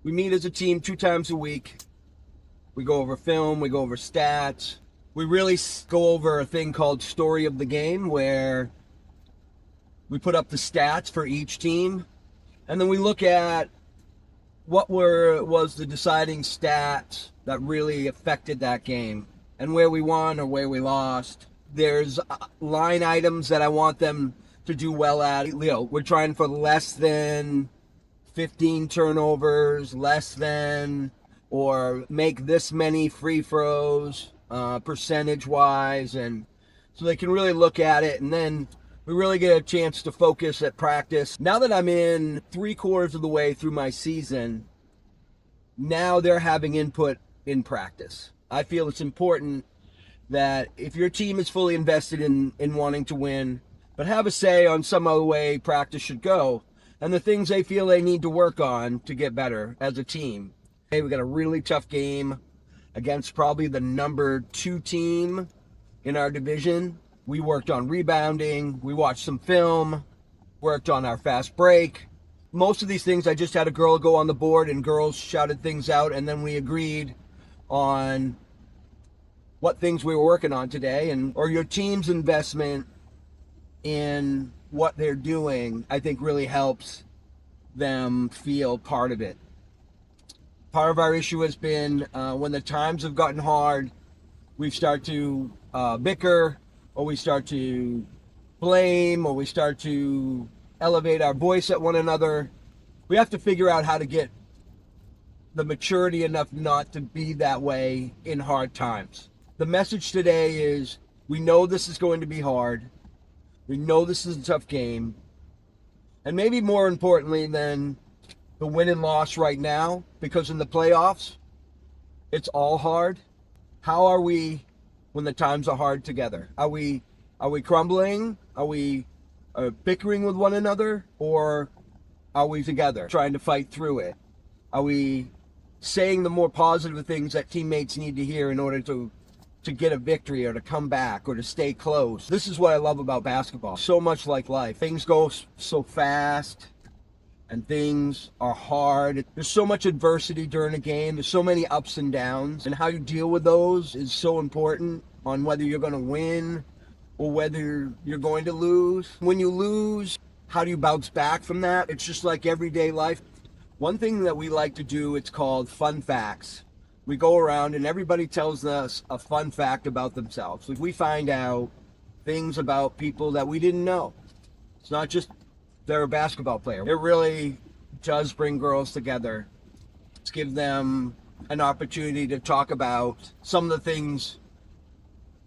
We meet as a team 2 times a week. We go over film, we go over stats. We really go over a thing called Story of the Game, where we put up the stats for each team, and then we look at what was the deciding stats that really affected that game, and where we won or where we lost. There's line items that I want them to do well at. We're trying for less than 15 turnovers, less than, or make this many free throws, percentage wise, and so they can really look at it, and then we really get a chance to focus at practice. Now that I'm in 3/4 of the way through my season, now they're having input in practice. I feel it's important that if your team is fully invested in wanting to win, but have a say on some other way practice should go, and the things they feel they need to work on to get better as a team. Hey, we got a really tough game against probably the number 2 team in our division. We worked on rebounding, we watched some film, worked on our fast break. Most of these things I just had a girl go on the board and girls shouted things out, and then we agreed on what things we were working on today, and or your team's investment in what they're doing, I think really helps them feel part of it. Part of our issue has been when the times have gotten hard, we start to bicker, or we start to blame, or we start to elevate our voice at one another. We have to figure out how to get the maturity enough not to be that way in hard times. The message today is, we know this is going to be hard. We know this is a tough game. And maybe more importantly than the win and loss right now, because in the playoffs, it's all hard. How are we when the times are hard together? Are we crumbling? Are we bickering with one another? Or are we together trying to fight through it? Are we saying the more positive things that teammates need to hear in order to get a victory, or to come back, or to stay close? This is what I love about basketball. So much like life. Things go so fast, and things are hard. There's so much adversity during a game. There's so many ups and downs, and how you deal with those is so important on whether you're going to win or whether you're going to lose. When you lose, how do you bounce back from that? It's just like everyday life. One thing that we like to do, it's called fun facts. We go around and everybody tells us a fun fact about themselves. We find out things about people that we didn't know. It's not just they're a basketball player. It really does bring girls together. It's give them an opportunity to talk about some of the things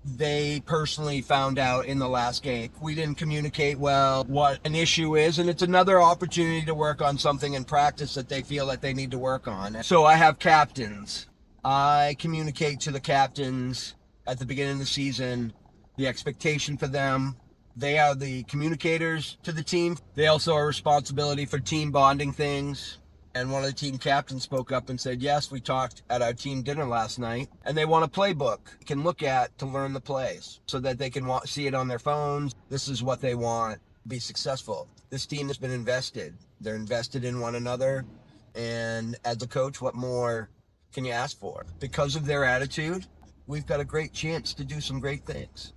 they personally found out in the last game. We didn't communicate well what an issue is, and it's another opportunity to work on something in practice that they feel that they need to work on. So I have captains. I communicate to the captains at the beginning of the season the expectation for them. They are the communicators to the team. They also are responsibility for team bonding things. And one of the team captains spoke up and said, yes, we talked at our team dinner last night, and they want a playbook they can look at to learn the plays so that they can see it on their phones. This is what they want to be successful. This team has been invested. They're invested in one another. And as a coach, what more can you ask for? Because of their attitude, we've got a great chance to do some great things.